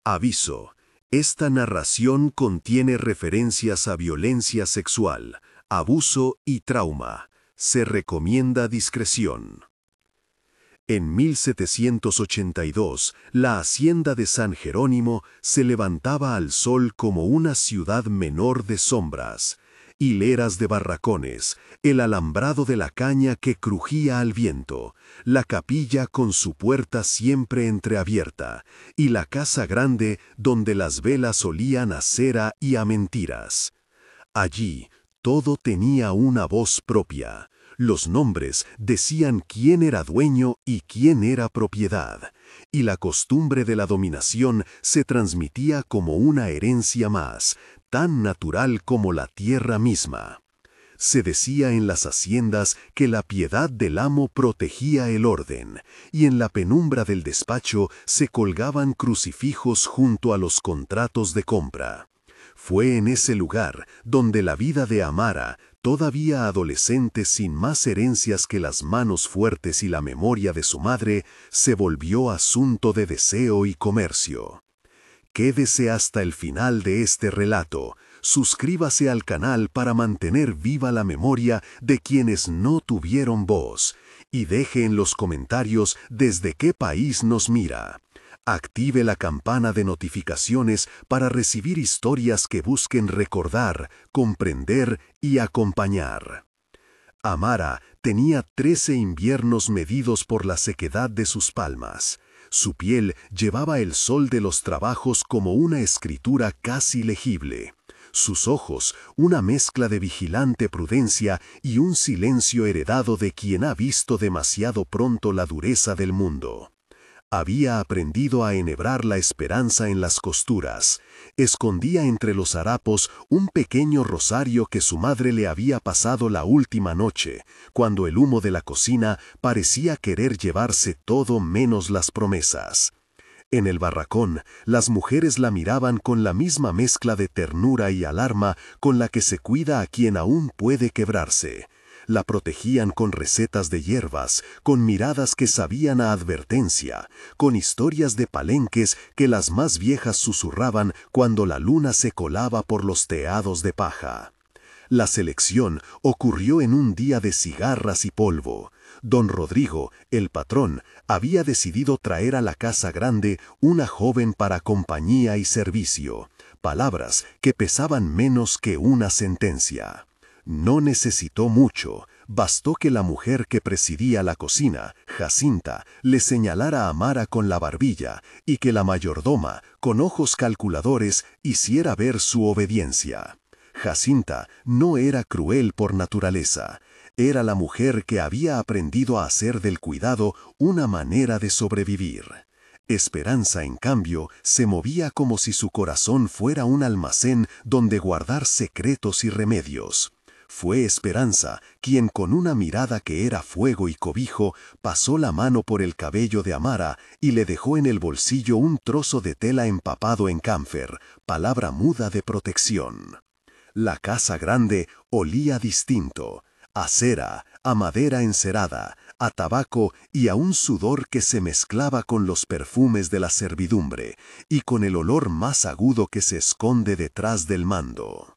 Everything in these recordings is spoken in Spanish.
Aviso: esta narración contiene referencias a violencia sexual, abuso y trauma. Se recomienda discreción. En 1782, la hacienda de San Jerónimo se levantaba al sol como una ciudad menor de sombras, hileras de barracones, el alambrado de la caña que crujía al viento, la capilla con su puerta siempre entreabierta, y la casa grande donde las velas olían a cera y a mentiras. Allí, todo tenía una voz propia. Los nombres decían quién era dueño y quién era propiedad, y la costumbre de la dominación se transmitía como una herencia más, tan natural como la tierra misma. Se decía en las haciendas que la piedad del amo protegía el orden, y en la penumbra del despacho se colgaban crucifijos junto a los contratos de compra. Fue en ese lugar donde la vida de Amara, todavía adolescente sin más herencias que las manos fuertes y la memoria de su madre, se volvió asunto de deseo y comercio. Quédese hasta el final de este relato. Suscríbase al canal para mantener viva la memoria de quienes no tuvieron voz, y deje en los comentarios desde qué país nos mira. Active la campana de notificaciones para recibir historias que busquen recordar, comprender y acompañar. Amara tenía 13 inviernos medidos por la sequedad de sus palmas. Su piel llevaba el sol de los trabajos como una escritura casi legible. Sus ojos, una mezcla de vigilante prudencia y un silencio heredado de quien ha visto demasiado pronto la dureza del mundo. Había aprendido a enhebrar la esperanza en las costuras. Escondía entre los harapos un pequeño rosario que su madre le había pasado la última noche, cuando el humo de la cocina parecía querer llevarse todo menos las promesas. En el barracón, las mujeres la miraban con la misma mezcla de ternura y alarma con la que se cuida a quien aún puede quebrarse. La protegían con recetas de hierbas, con miradas que sabían a advertencia, con historias de palenques que las más viejas susurraban cuando la luna se colaba por los teados de paja. La selección ocurrió en un día de cigarras y polvo. Don Rodrigo, el patrón, había decidido traer a la casa grande una joven para compañía y servicio, palabras que pesaban menos que una sentencia. No necesitó mucho, bastó que la mujer que presidía la cocina, Jacinta, le señalara a Amara con la barbilla y que la mayordoma, con ojos calculadores, hiciera ver su obediencia. Jacinta no era cruel por naturaleza, era la mujer que había aprendido a hacer del cuidado una manera de sobrevivir. Esperanza, en cambio, se movía como si su corazón fuera un almacén donde guardar secretos y remedios. Fue Esperanza quien con una mirada que era fuego y cobijo pasó la mano por el cabello de Amara y le dejó en el bolsillo un trozo de tela empapado en camfer, palabra muda de protección. La casa grande olía distinto, a cera, a madera encerada, a tabaco y a un sudor que se mezclaba con los perfumes de la servidumbre y con el olor más agudo que se esconde detrás del mando.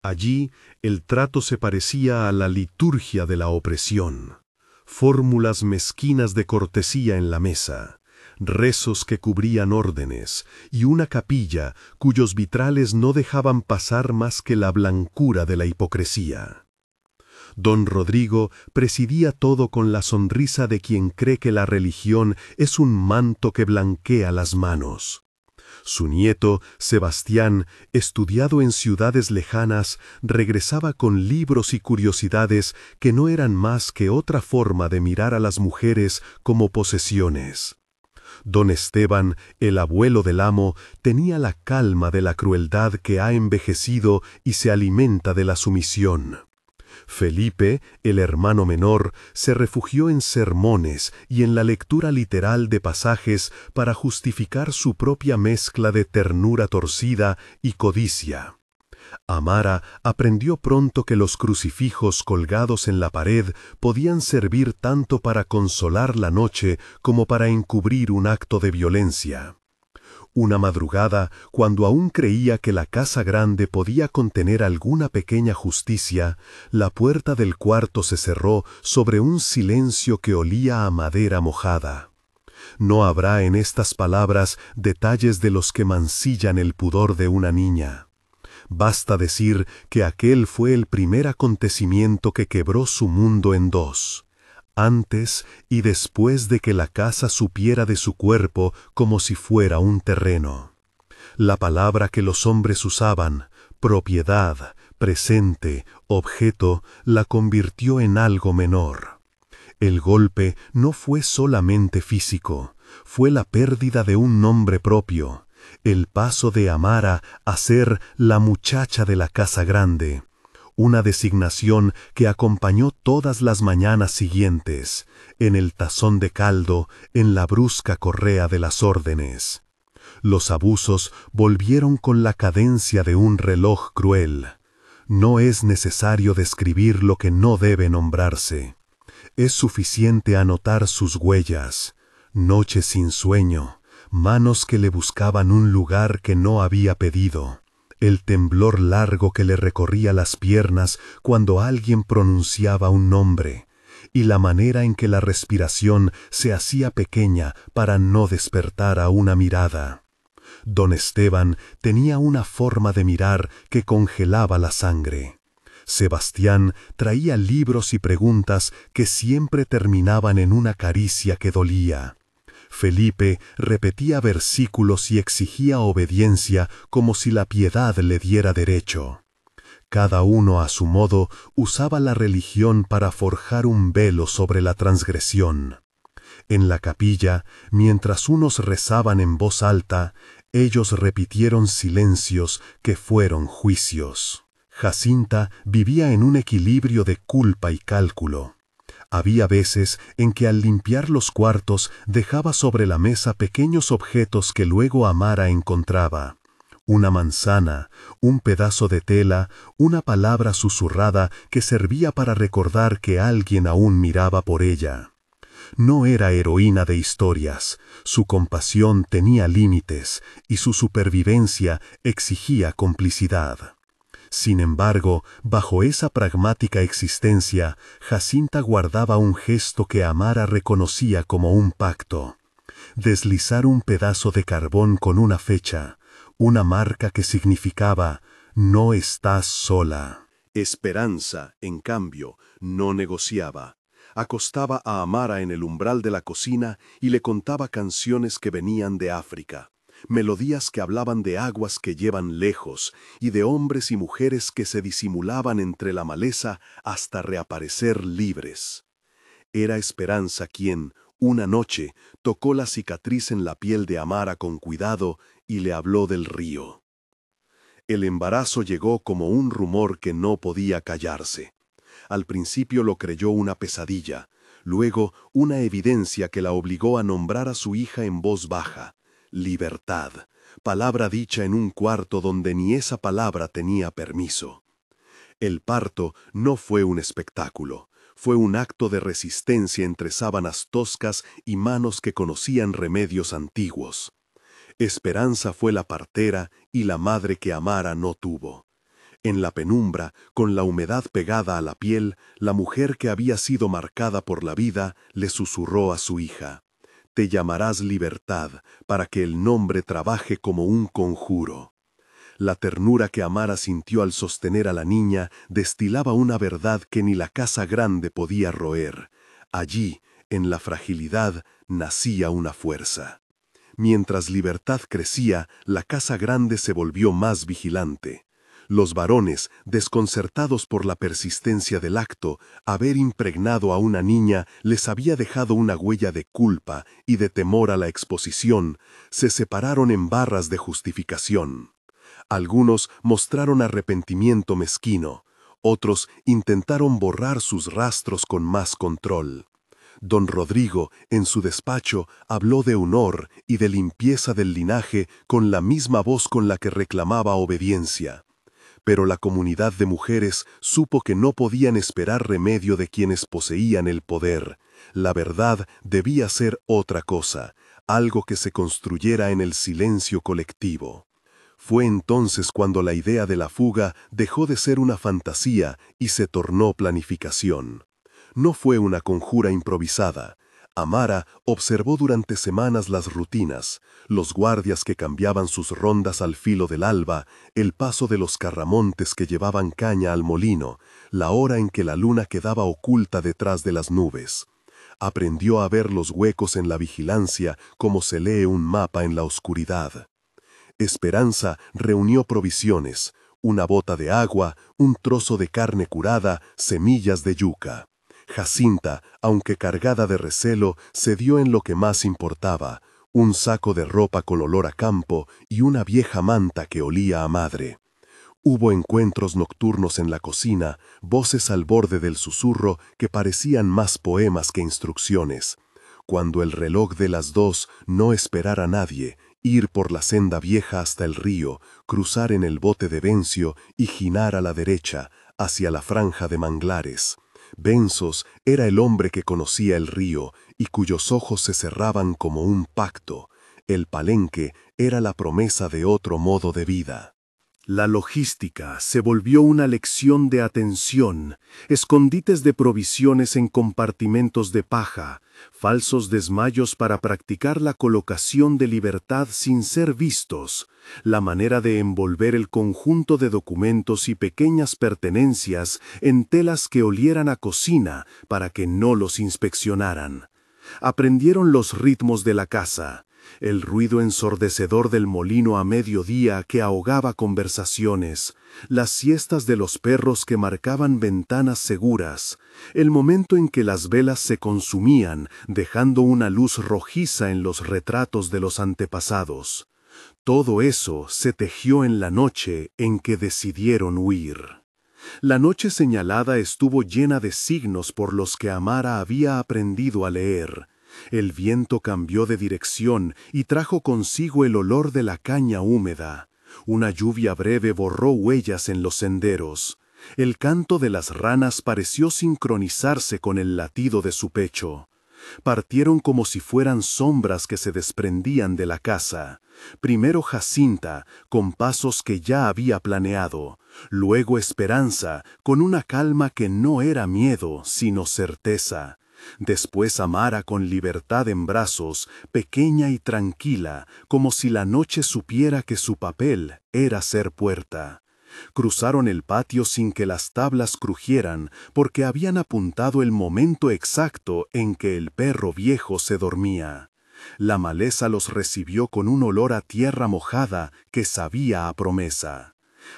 Allí el trato se parecía a la liturgia de la opresión. Fórmulas mezquinas de cortesía en la mesa, rezos que cubrían órdenes, y una capilla cuyos vitrales no dejaban pasar más que la blancura de la hipocresía. Don Rodrigo presidía todo con la sonrisa de quien cree que la religión es un manto que blanquea las manos. Su nieto, Sebastián, estudiado en ciudades lejanas, regresaba con libros y curiosidades que no eran más que otra forma de mirar a las mujeres como posesiones. Don Esteban, el abuelo del amo, tenía la calma de la crueldad que ha envejecido y se alimenta de la sumisión. Felipe, el hermano menor, se refugió en sermones y en la lectura literal de pasajes para justificar su propia mezcla de ternura torcida y codicia. Amara aprendió pronto que los crucifijos colgados en la pared podían servir tanto para consolar la noche como para encubrir un acto de violencia. Una madrugada, cuando aún creía que la casa grande podía contener alguna pequeña justicia, la puerta del cuarto se cerró sobre un silencio que olía a madera mojada. No habrá en estas palabras detalles de los que mancillan el pudor de una niña. Basta decir que aquel fue el primer acontecimiento que quebró su mundo en dos, antes y después de que la casa supiera de su cuerpo como si fuera un terreno. La palabra que los hombres usaban, propiedad, presente, objeto, la convirtió en algo menor. El golpe no fue solamente físico, fue la pérdida de un nombre propio, el paso de Amara a ser la muchacha de la casa grande, una designación que acompañó todas las mañanas siguientes, en el tazón de caldo, en la brusca correa de las órdenes. Los abusos volvieron con la cadencia de un reloj cruel. No es necesario describir lo que no debe nombrarse. Es suficiente anotar sus huellas, noches sin sueño, manos que le buscaban un lugar que no había pedido, el temblor largo que le recorría las piernas cuando alguien pronunciaba un nombre, y la manera en que la respiración se hacía pequeña para no despertar a una mirada. Don Esteban tenía una forma de mirar que congelaba la sangre. Sebastián traía libros y preguntas que siempre terminaban en una caricia que dolía. Felipe repetía versículos y exigía obediencia como si la piedad le diera derecho. Cada uno a su modo usaba la religión para forjar un velo sobre la transgresión. En la capilla, mientras unos rezaban en voz alta, ellos repitieron silencios que fueron juicios. Jacinta vivía en un equilibrio de culpa y cálculo. Había veces en que al limpiar los cuartos dejaba sobre la mesa pequeños objetos que luego Amara encontraba. Una manzana, un pedazo de tela, una palabra susurrada que servía para recordar que alguien aún miraba por ella. No era heroína de historias, su compasión tenía límites y su supervivencia exigía complicidad. Sin embargo, bajo esa pragmática existencia, Jacinta guardaba un gesto que Amara reconocía como un pacto. Deslizar un pedazo de carbón con una fecha, una marca que significaba «no estás sola». Esperanza, en cambio, no negociaba. Acostaba a Amara en el umbral de la cocina y le contaba canciones que venían de África. Melodías que hablaban de aguas que llevan lejos y de hombres y mujeres que se disimulaban entre la maleza hasta reaparecer libres. Era Esperanza quien, una noche, tocó la cicatriz en la piel de Amara con cuidado y le habló del río. El embarazo llegó como un rumor que no podía callarse. Al principio lo creyó una pesadilla, luego una evidencia que la obligó a nombrar a su hija en voz baja. Libertad, palabra dicha en un cuarto donde ni esa palabra tenía permiso. El parto no fue un espectáculo, fue un acto de resistencia entre sábanas toscas y manos que conocían remedios antiguos. Esperanza fue la partera y la madre que Amara no tuvo. En la penumbra, con la humedad pegada a la piel, la mujer que había sido marcada por la vida le susurró a su hija: «Te llamarás Libertad, para que el nombre trabaje como un conjuro». La ternura que Amara sintió al sostener a la niña destilaba una verdad que ni la casa grande podía roer. Allí, en la fragilidad, nacía una fuerza. Mientras Libertad crecía, la casa grande se volvió más vigilante. Los varones, desconcertados por la persistencia del acto, haber impregnado a una niña les había dejado una huella de culpa y de temor a la exposición, se separaron en barras de justificación. Algunos mostraron arrepentimiento mezquino, otros intentaron borrar sus rastros con más control. Don Rodrigo, en su despacho, habló de honor y de limpieza del linaje con la misma voz con la que reclamaba obediencia. Pero la comunidad de mujeres supo que no podían esperar remedio de quienes poseían el poder. La verdad debía ser otra cosa, algo que se construyera en el silencio colectivo. Fue entonces cuando la idea de la fuga dejó de ser una fantasía y se tornó planificación. No fue una conjura improvisada. Amara observó durante semanas las rutinas, los guardias que cambiaban sus rondas al filo del alba, el paso de los carramontes que llevaban caña al molino, la hora en que la luna quedaba oculta detrás de las nubes. Aprendió a ver los huecos en la vigilancia como se lee un mapa en la oscuridad. Esperanza reunió provisiones, una bota de agua, un trozo de carne curada, semillas de yuca. Jacinta, aunque cargada de recelo, cedió en lo que más importaba, un saco de ropa con olor a campo y una vieja manta que olía a madre. Hubo encuentros nocturnos en la cocina, voces al borde del susurro que parecían más poemas que instrucciones. Cuando el reloj de las 2 no esperara a nadie, ir por la senda vieja hasta el río, cruzar en el bote de Vencio y ginar a la derecha, hacia la franja de manglares. Benzos era el hombre que conocía el río y cuyos ojos se cerraban como un pacto. El palenque era la promesa de otro modo de vida. La logística se volvió una lección de atención, escondites de provisiones en compartimentos de paja, falsos desmayos para practicar la colocación de libertad sin ser vistos, la manera de envolver el conjunto de documentos y pequeñas pertenencias en telas que olieran a cocina para que no los inspeccionaran. Aprendieron los ritmos de la casa. El ruido ensordecedor del molino a mediodía que ahogaba conversaciones, las siestas de los perros que marcaban ventanas seguras, el momento en que las velas se consumían, dejando una luz rojiza en los retratos de los antepasados. Todo eso se tejió en la noche en que decidieron huir. La noche señalada estuvo llena de signos por los que Amara había aprendido a leer. El viento cambió de dirección y trajo consigo el olor de la caña húmeda. Una lluvia breve borró huellas en los senderos. El canto de las ranas pareció sincronizarse con el latido de su pecho. Partieron como si fueran sombras que se desprendían de la casa. Primero Jacinta, con pasos que ya había planeado. Luego Esperanza, con una calma que no era miedo, sino certeza. Después Amara con libertad en brazos, pequeña y tranquila, como si la noche supiera que su papel era ser puerta. Cruzaron el patio sin que las tablas crujieran, porque habían apuntado el momento exacto en que el perro viejo se dormía. La maleza los recibió con un olor a tierra mojada que sabía a promesa.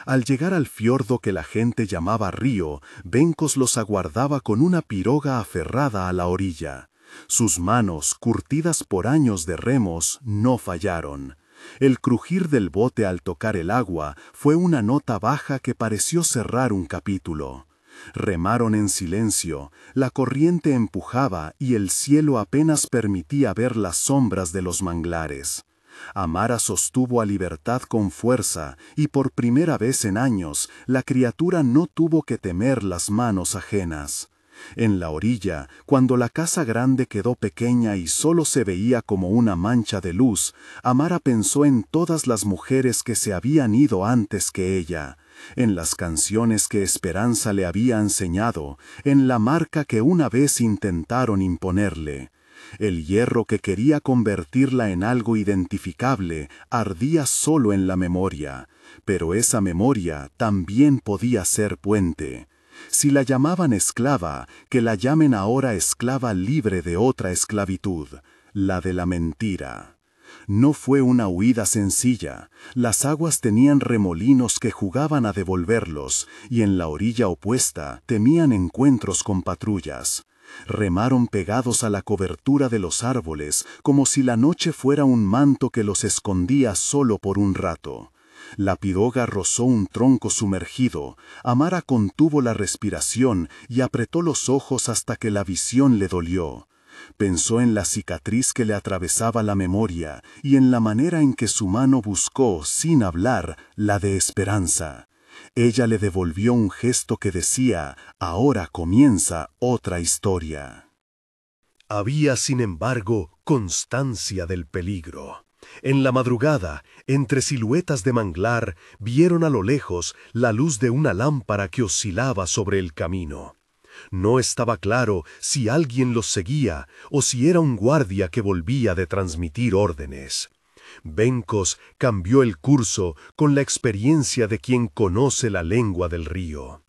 Al llegar al fiordo que la gente llamaba río, Bencos los aguardaba con una piroga aferrada a la orilla. Sus manos, curtidas por años de remos, no fallaron. El crujir del bote al tocar el agua fue una nota baja que pareció cerrar un capítulo. Remaron en silencio, la corriente empujaba y el cielo apenas permitía ver las sombras de los manglares. Amara sostuvo a Libertad con fuerza, y por primera vez en años, la criatura no tuvo que temer las manos ajenas. En la orilla, cuando la casa grande quedó pequeña y solo se veía como una mancha de luz, Amara pensó en todas las mujeres que se habían ido antes que ella, en las canciones que Esperanza le había enseñado, en la marca que una vez intentaron imponerle. El hierro que quería convertirla en algo identificable ardía solo en la memoria, pero esa memoria también podía ser puente. Si la llamaban esclava, que la llamen ahora esclava libre de otra esclavitud, la de la mentira. No fue una huida sencilla. Las aguas tenían remolinos que jugaban a devolverlos, y en la orilla opuesta temían encuentros con patrullas. Remaron pegados a la cobertura de los árboles, como si la noche fuera un manto que los escondía solo por un rato. La piroga rozó un tronco sumergido. Amara contuvo la respiración y apretó los ojos hasta que la visión le dolió. Pensó en la cicatriz que le atravesaba la memoria y en la manera en que su mano buscó, sin hablar, la de Esperanza. Ella le devolvió un gesto que decía: ahora comienza otra historia. Había, sin embargo, constancia del peligro. En la madrugada, entre siluetas de manglar, vieron a lo lejos la luz de una lámpara que oscilaba sobre el camino. No estaba claro si alguien los seguía o si era un guardia que volvía de transmitir órdenes. Bencos cambió el curso con la experiencia de quien conoce la lengua del río.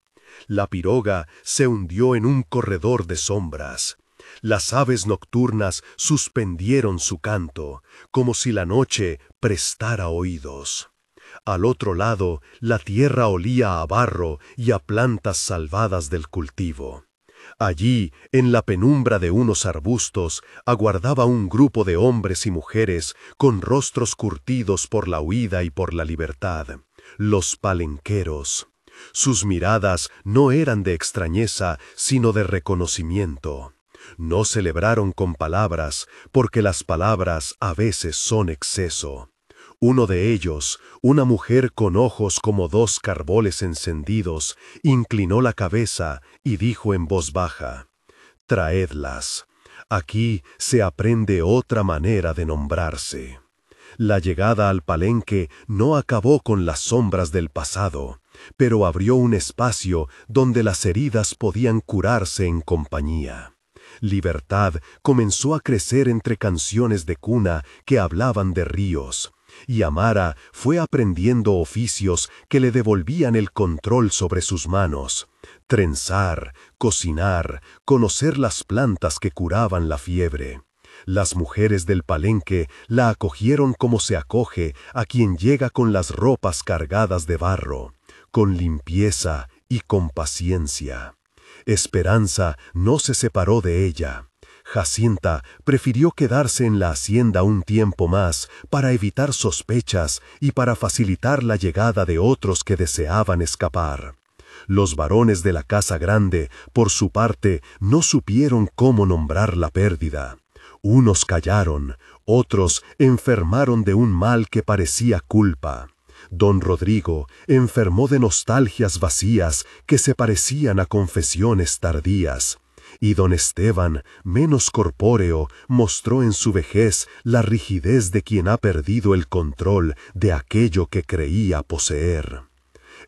La piroga se hundió en un corredor de sombras. Las aves nocturnas suspendieron su canto, como si la noche prestara oídos. Al otro lado, la tierra olía a barro y a plantas salvadas del cultivo. Allí, en la penumbra de unos arbustos, aguardaba un grupo de hombres y mujeres con rostros curtidos por la huida y por la libertad, los palenqueros. Sus miradas no eran de extrañeza, sino de reconocimiento. No celebraron con palabras, porque las palabras a veces son exceso. Uno de ellos, una mujer con ojos como dos carbones encendidos, inclinó la cabeza y dijo en voz baja: «Traedlas. Aquí se aprende otra manera de nombrarse». La llegada al palenque no acabó con las sombras del pasado, pero abrió un espacio donde las heridas podían curarse en compañía. Libertad comenzó a crecer entre canciones de cuna que hablaban de ríos, y Amara fue aprendiendo oficios que le devolvían el control sobre sus manos: trenzar, cocinar, conocer las plantas que curaban la fiebre. Las mujeres del palenque la acogieron como se acoge a quien llega con las ropas cargadas de barro, con limpieza y con paciencia. Esperanza no se separó de ella. Jacinta prefirió quedarse en la hacienda un tiempo más para evitar sospechas y para facilitar la llegada de otros que deseaban escapar. Los varones de la casa grande, por su parte, no supieron cómo nombrar la pérdida. Unos callaron, otros enfermaron de un mal que parecía culpa. Don Rodrigo enfermó de nostalgias vacías que se parecían a confesiones tardías, y don Esteban, menos corpóreo, mostró en su vejez la rigidez de quien ha perdido el control de aquello que creía poseer.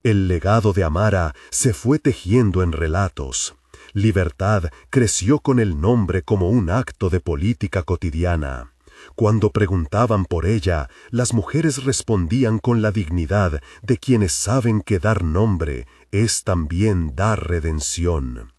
El legado de Amara se fue tejiendo en relatos. Libertad creció con el nombre como un acto de política cotidiana. Cuando preguntaban por ella, las mujeres respondían con la dignidad de quienes saben que dar nombre es también dar redención.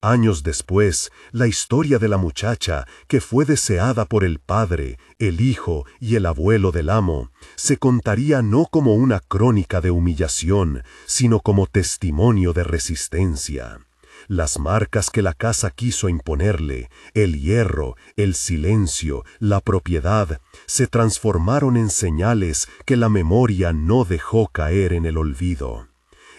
Años después, la historia de la muchacha, que fue deseada por el padre, el hijo y el abuelo del amo, se contaría no como una crónica de humillación, sino como testimonio de resistencia. Las marcas que la casa quiso imponerle, el hierro, el silencio, la propiedad, se transformaron en señales que la memoria no dejó caer en el olvido.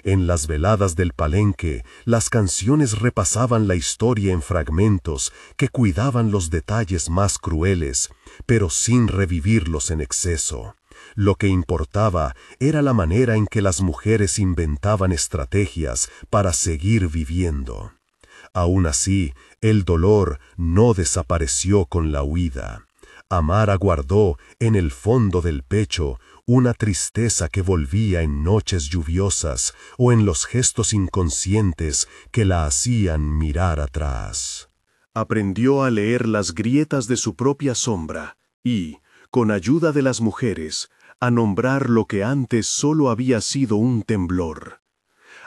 En las veladas del palenque, las canciones repasaban la historia en fragmentos que cuidaban los detalles más crueles, pero sin revivirlos en exceso. Lo que importaba era la manera en que las mujeres inventaban estrategias para seguir viviendo. Aún así, el dolor no desapareció con la huida. Amara guardó en el fondo del pecho una tristeza que volvía en noches lluviosas o en los gestos inconscientes que la hacían mirar atrás. Aprendió a leer las grietas de su propia sombra y, con ayuda de las mujeres, a nombrar lo que antes solo había sido un temblor.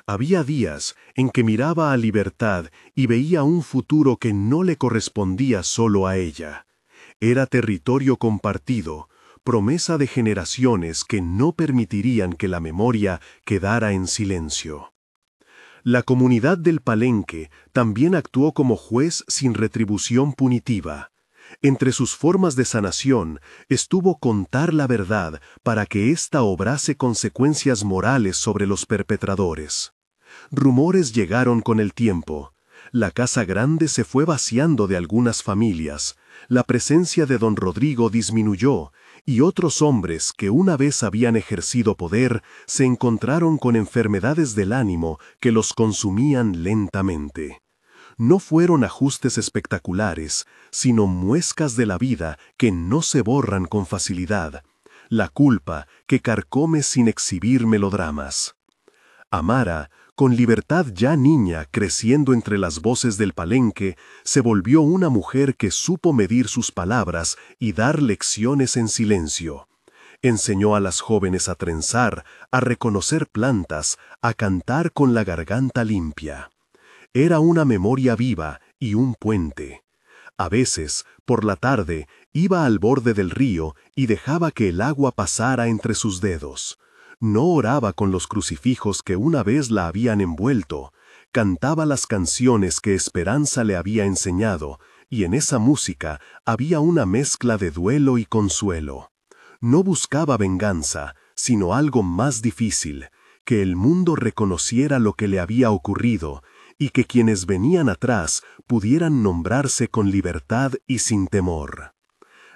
Había días en que miraba a Libertad y veía un futuro que no le correspondía solo a ella. Era territorio compartido, promesa de generaciones que no permitirían que la memoria quedara en silencio. La comunidad del palenque también actuó como juez sin retribución punitiva. Entre sus formas de sanación estuvo contar la verdad para que ésta obrase consecuencias morales sobre los perpetradores. Rumores llegaron con el tiempo. La casa grande se fue vaciando de algunas familias. La presencia de don Rodrigo disminuyó y otros hombres que una vez habían ejercido poder se encontraron con enfermedades del ánimo que los consumían lentamente. No fueron ajustes espectaculares, sino muescas de la vida que no se borran con facilidad, la culpa que carcome sin exhibir melodramas. Amara, con libertad ya niña creciendo entre las voces del palenque, se volvió una mujer que supo medir sus palabras y dar lecciones en silencio. Enseñó a las jóvenes a trenzar, a reconocer plantas, a cantar con la garganta limpia. Era una memoria viva y un puente. A veces, por la tarde, iba al borde del río y dejaba que el agua pasara entre sus dedos. No oraba con los crucifijos que una vez la habían envuelto, cantaba las canciones que Esperanza le había enseñado, y en esa música había una mezcla de duelo y consuelo. No buscaba venganza, sino algo más difícil, que el mundo reconociera lo que le había ocurrido, y que quienes venían atrás pudieran nombrarse con libertad y sin temor.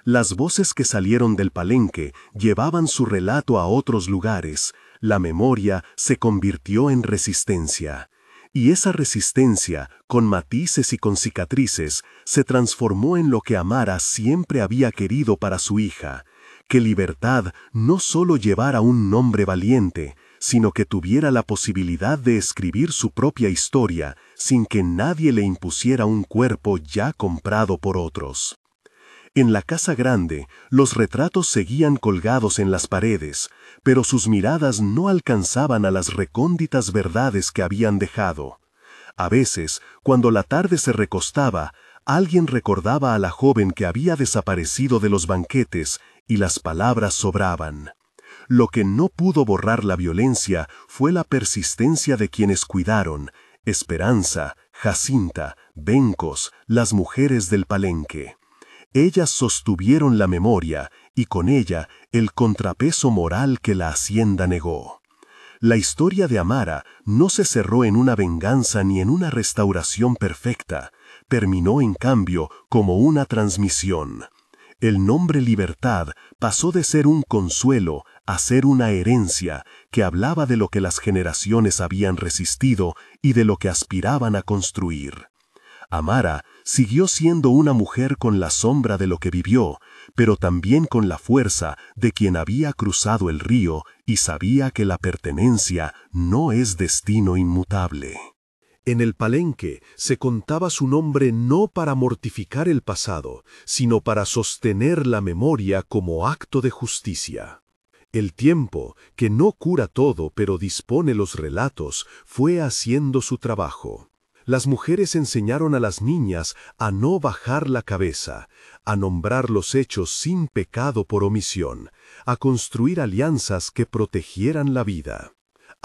Las voces que salieron del palenque llevaban su relato a otros lugares, la memoria se convirtió en resistencia. Y esa resistencia, con matices y con cicatrices, se transformó en lo que Amara siempre había querido para su hija, que Libertad no solo llevara un nombre valiente, sino que tuviera la posibilidad de escribir su propia historia sin que nadie le impusiera un cuerpo ya comprado por otros. En la casa grande, los retratos seguían colgados en las paredes, pero sus miradas no alcanzaban a las recónditas verdades que habían dejado. A veces, cuando la tarde se recostaba, alguien recordaba a la joven que había desaparecido de los banquetes y las palabras sobraban. Lo que no pudo borrar la violencia fue la persistencia de quienes cuidaron, Esperanza, Jacinta, Bencos, las mujeres del palenque. Ellas sostuvieron la memoria y con ella el contrapeso moral que la hacienda negó. La historia de Amara no se cerró en una venganza ni en una restauración perfecta, terminó en cambio como una transmisión. El nombre Libertad pasó de ser un consuelo a ser una herencia que hablaba de lo que las generaciones habían resistido y de lo que aspiraban a construir. Amara siguió siendo una mujer con la sombra de lo que vivió, pero también con la fuerza de quien había cruzado el río y sabía que la pertenencia no es destino inmutable. En el palenque se contaba su nombre no para mortificar el pasado, sino para sostener la memoria como acto de justicia. El tiempo, que no cura todo pero dispone los relatos, fue haciendo su trabajo. Las mujeres enseñaron a las niñas a no bajar la cabeza, a nombrar los hechos sin pecado por omisión, a construir alianzas que protegieran la vida.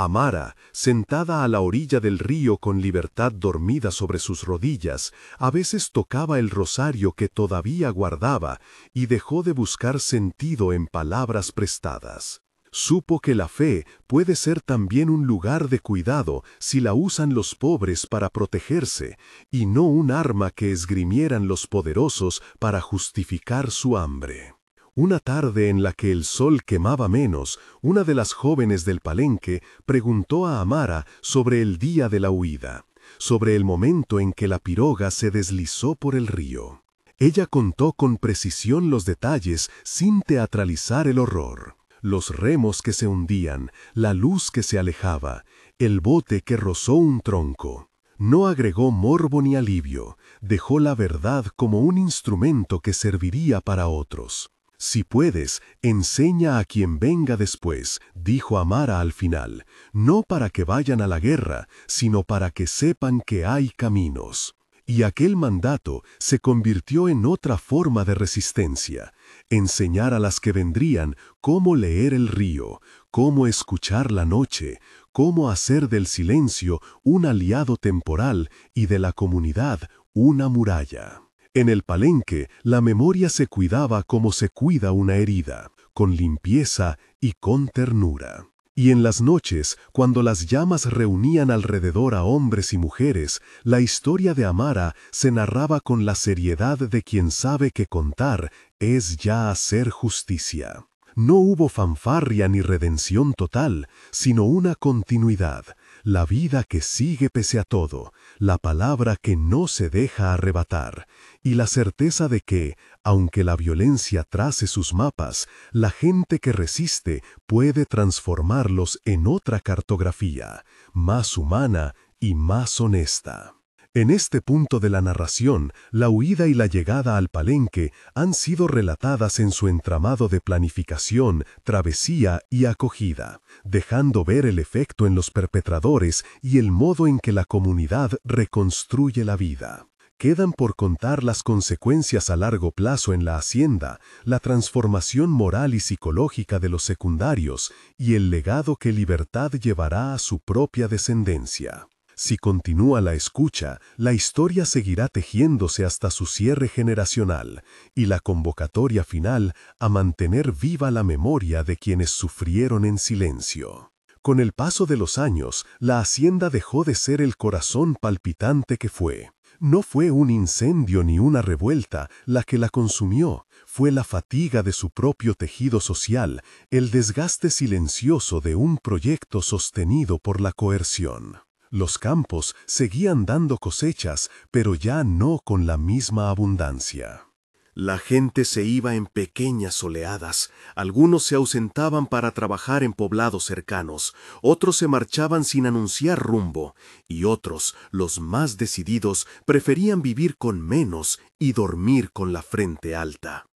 Amara, sentada a la orilla del río con Libertad dormida sobre sus rodillas, a veces tocaba el rosario que todavía guardaba y dejó de buscar sentido en palabras prestadas. Supo que la fe puede ser también un lugar de cuidado si la usan los pobres para protegerse, y no un arma que esgrimieran los poderosos para justificar su hambre. Una tarde en la que el sol quemaba menos, una de las jóvenes del palenque preguntó a Amara sobre el día de la huida, sobre el momento en que la piroga se deslizó por el río. Ella contó con precisión los detalles sin teatralizar el horror. Los remos que se hundían, la luz que se alejaba, el bote que rozó un tronco. No agregó morbo ni alivio, dejó la verdad como un instrumento que serviría para otros. Si puedes, enseña a quien venga después, dijo Amara al final, no para que vayan a la guerra, sino para que sepan que hay caminos. Y aquel mandato se convirtió en otra forma de resistencia, enseñar a las que vendrían cómo leer el río, cómo escuchar la noche, cómo hacer del silencio un aliado temporal y de la comunidad una muralla. En el palenque, la memoria se cuidaba como se cuida una herida, con limpieza y con ternura. Y en las noches, cuando las llamas reunían alrededor a hombres y mujeres, la historia de Amara se narraba con la seriedad de quien sabe que contar es ya hacer justicia. No hubo fanfarria ni redención total, sino una continuidad, la vida que sigue pese a todo, la palabra que no se deja arrebatar, y la certeza de que, aunque la violencia trace sus mapas, la gente que resiste puede transformarlos en otra cartografía, más humana y más honesta. En este punto de la narración, la huida y la llegada al Palenque han sido relatadas en su entramado de planificación, travesía y acogida, dejando ver el efecto en los perpetradores y el modo en que la comunidad reconstruye la vida. Quedan por contar las consecuencias a largo plazo en la hacienda, la transformación moral y psicológica de los secundarios y el legado que Libertad llevará a su propia descendencia. Si continúa la escucha, la historia seguirá tejiéndose hasta su cierre generacional y la convocatoria final a mantener viva la memoria de quienes sufrieron en silencio. Con el paso de los años, la hacienda dejó de ser el corazón palpitante que fue. No fue un incendio ni una revuelta la que la consumió, fue la fatiga de su propio tejido social, el desgaste silencioso de un proyecto sostenido por la coerción. Los campos seguían dando cosechas, pero ya no con la misma abundancia. La gente se iba en pequeñas oleadas, algunos se ausentaban para trabajar en poblados cercanos, otros se marchaban sin anunciar rumbo, y otros, los más decididos, preferían vivir con menos y dormir con la frente alta.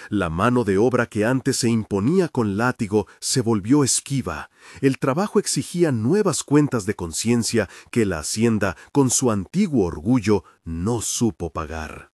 La mano de obra que antes se imponía con látigo se volvió esquiva. El trabajo exigía nuevas cuentas de conciencia que la hacienda, con su antiguo orgullo, no supo pagar.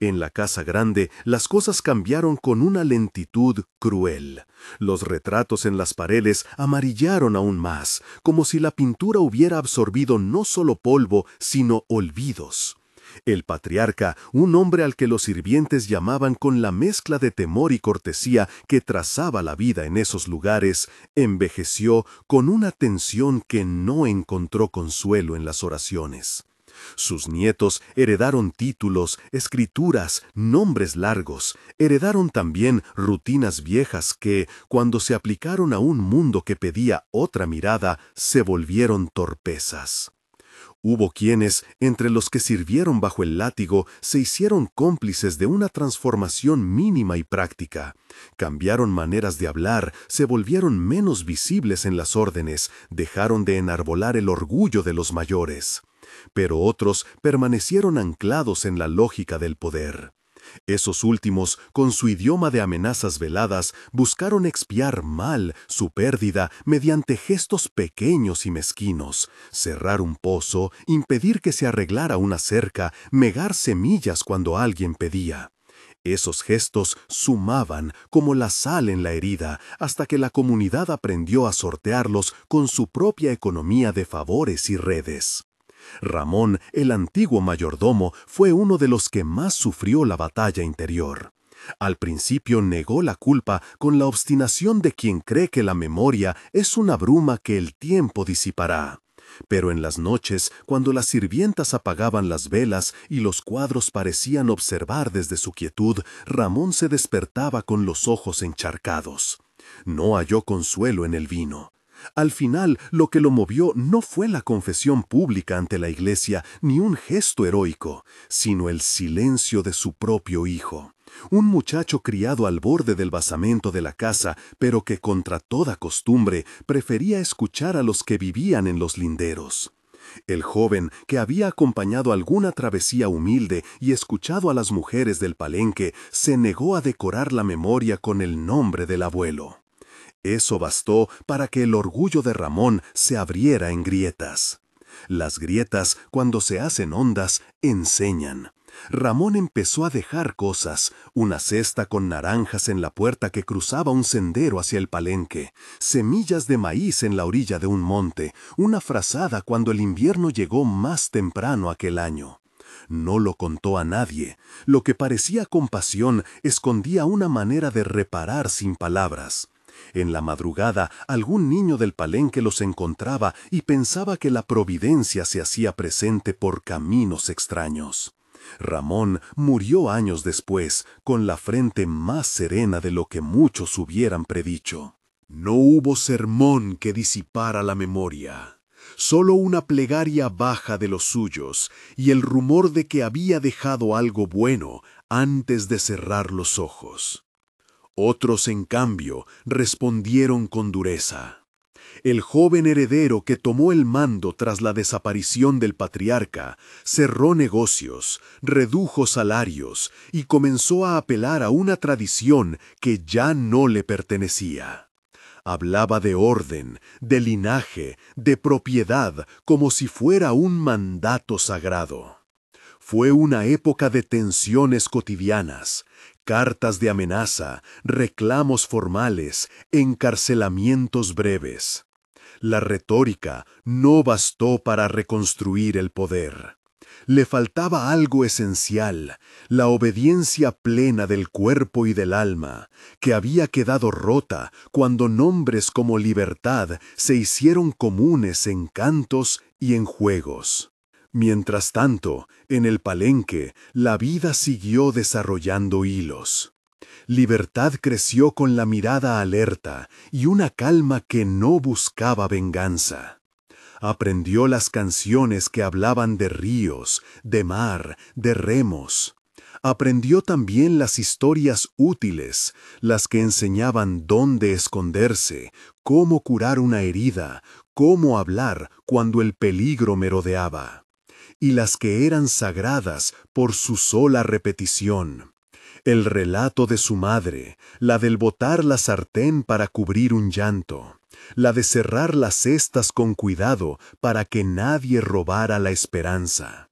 En la casa grande, las cosas cambiaron con una lentitud cruel. Los retratos en las paredes amarillaron aún más, como si la pintura hubiera absorbido no solo polvo, sino olvidos. El patriarca, un hombre al que los sirvientes llamaban con la mezcla de temor y cortesía que trazaba la vida en esos lugares, envejeció con una tensión que no encontró consuelo en las oraciones. Sus nietos heredaron títulos, escrituras, nombres largos, heredaron también rutinas viejas que, cuando se aplicaron a un mundo que pedía otra mirada, se volvieron torpezas. Hubo quienes, entre los que sirvieron bajo el látigo, se hicieron cómplices de una transformación mínima y práctica. Cambiaron maneras de hablar, se volvieron menos visibles en las órdenes, dejaron de enarbolar el orgullo de los mayores. Pero otros permanecieron anclados en la lógica del poder. Esos últimos, con su idioma de amenazas veladas, buscaron expiar mal su pérdida mediante gestos pequeños y mezquinos, cerrar un pozo, impedir que se arreglara una cerca, megar semillas cuando alguien pedía. Esos gestos sumaban como la sal en la herida, hasta que la comunidad aprendió a sortearlos con su propia economía de favores y redes. Ramón, el antiguo mayordomo, fue uno de los que más sufrió la batalla interior. Al principio negó la culpa con la obstinación de quien cree que la memoria es una bruma que el tiempo disipará. Pero en las noches, cuando las sirvientas apagaban las velas y los cuadros parecían observar desde su quietud, Ramón se despertaba con los ojos encharcados. No halló consuelo en el vino. Al final, lo que lo movió no fue la confesión pública ante la iglesia ni un gesto heroico, sino el silencio de su propio hijo. Un muchacho criado al borde del basamento de la casa, pero que contra toda costumbre prefería escuchar a los que vivían en los linderos. El joven, que había acompañado alguna travesía humilde y escuchado a las mujeres del Palenque, se negó a decorar la memoria con el nombre del abuelo. Eso bastó para que el orgullo de Ramón se abriera en grietas. Las grietas, cuando se hacen hondas, enseñan. Ramón empezó a dejar cosas, una cesta con naranjas en la puerta que cruzaba un sendero hacia el Palenque, semillas de maíz en la orilla de un monte, una frazada cuando el invierno llegó más temprano aquel año. No lo contó a nadie. Lo que parecía compasión escondía una manera de reparar sin palabras. En la madrugada, algún niño del Palenque los encontraba y pensaba que la providencia se hacía presente por caminos extraños. Ramón murió años después, con la frente más serena de lo que muchos hubieran predicho. No hubo sermón que disipara la memoria. solo una plegaria baja de los suyos y el rumor de que había dejado algo bueno antes de cerrar los ojos. Otros, en cambio, respondieron con dureza. El joven heredero que tomó el mando tras la desaparición del patriarca cerró negocios, redujo salarios y comenzó a apelar a una tradición que ya no le pertenecía. Hablaba de orden, de linaje, de propiedad, como si fuera un mandato sagrado. Fue una época de tensiones cotidianas, cartas de amenaza, reclamos formales, encarcelamientos breves. La retórica no bastó para reconstruir el poder. Le faltaba algo esencial, la obediencia plena del cuerpo y del alma, que había quedado rota cuando nombres como libertad se hicieron comunes en cantos y en juegos. Mientras tanto, en el Palenque, la vida siguió desarrollando hilos. Libertad creció con la mirada alerta y una calma que no buscaba venganza. Aprendió las canciones que hablaban de ríos, de mar, de remos. Aprendió también las historias útiles, las que enseñaban dónde esconderse, cómo curar una herida, cómo hablar cuando el peligro merodeaba. Y las que eran sagradas por su sola repetición. El relato de su madre, la del botar la sartén para cubrir un llanto, la de cerrar las cestas con cuidado para que nadie robara la esperanza.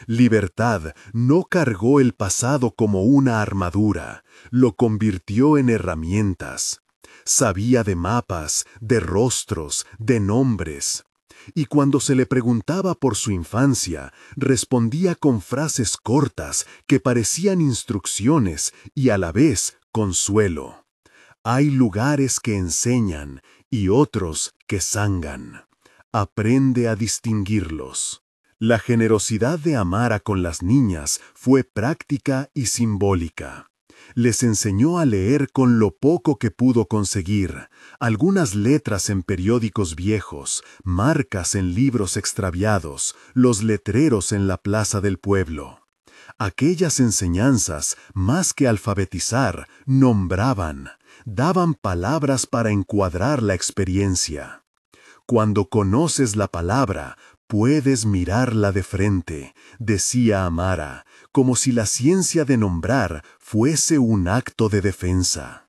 Libertad no cargó el pasado como una armadura, lo convirtió en herramientas. Sabía de mapas, de rostros, de nombres. Y cuando se le preguntaba por su infancia, respondía con frases cortas que parecían instrucciones y a la vez consuelo. Hay lugares que enseñan y otros que sangan. Aprende a distinguirlos. La generosidad de Amara con las niñas fue práctica y simbólica. Les enseñó a leer con lo poco que pudo conseguir, algunas letras en periódicos viejos, marcas en libros extraviados, los letreros en la plaza del pueblo. Aquellas enseñanzas, más que alfabetizar, nombraban, daban palabras para encuadrar la experiencia. Cuando conoces la palabra, puedes mirarla de frente, decía Amara, como si la ciencia de nombrar fuese un acto de defensa.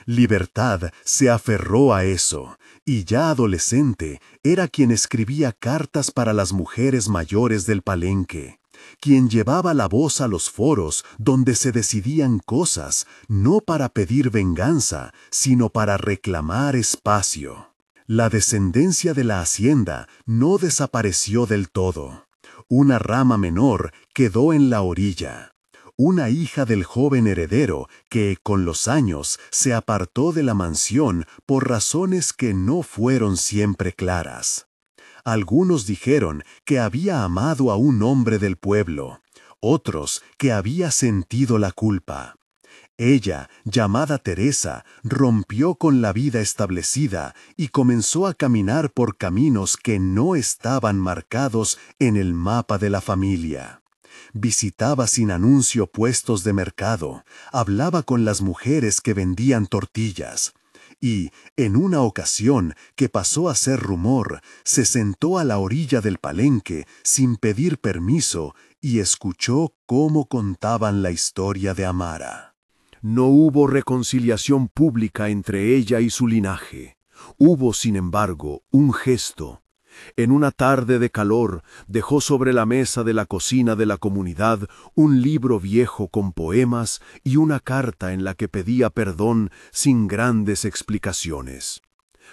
Libertad se aferró a eso, y ya adolescente era quien escribía cartas para las mujeres mayores del Palenque, quien llevaba la voz a los foros donde se decidían cosas, no para pedir venganza, sino para reclamar espacio. La descendencia de la hacienda no desapareció del todo. Una rama menor quedó en la orilla. Una hija del joven heredero que, con los años, se apartó de la mansión por razones que no fueron siempre claras. Algunos dijeron que había amado a un hombre del pueblo, otros que había sentido la culpa. Ella, llamada Teresa, rompió con la vida establecida y comenzó a caminar por caminos que no estaban marcados en el mapa de la familia. Visitaba sin anuncio puestos de mercado, hablaba con las mujeres que vendían tortillas. Y, en una ocasión que pasó a ser rumor, se sentó a la orilla del Palenque sin pedir permiso y escuchó cómo contaban la historia de Amara. No hubo reconciliación pública entre ella y su linaje. Hubo, sin embargo, un gesto. En una tarde de calor, dejó sobre la mesa de la cocina de la comunidad un libro viejo con poemas y una carta en la que pedía perdón sin grandes explicaciones.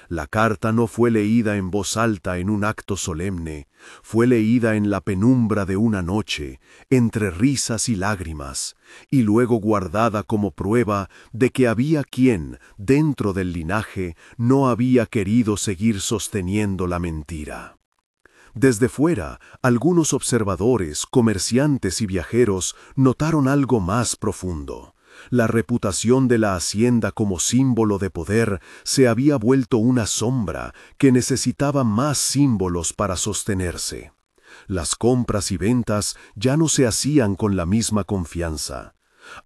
La carta no fue leída en voz alta en un acto solemne, fue leída en la penumbra de una noche, entre risas y lágrimas, y luego guardada como prueba de que había quien, dentro del linaje, no había querido seguir sosteniendo la mentira. Desde fuera, algunos observadores, comerciantes y viajeros notaron algo más profundo. La reputación de la hacienda como símbolo de poder se había vuelto una sombra que necesitaba más símbolos para sostenerse. Las compras y ventas ya no se hacían con la misma confianza.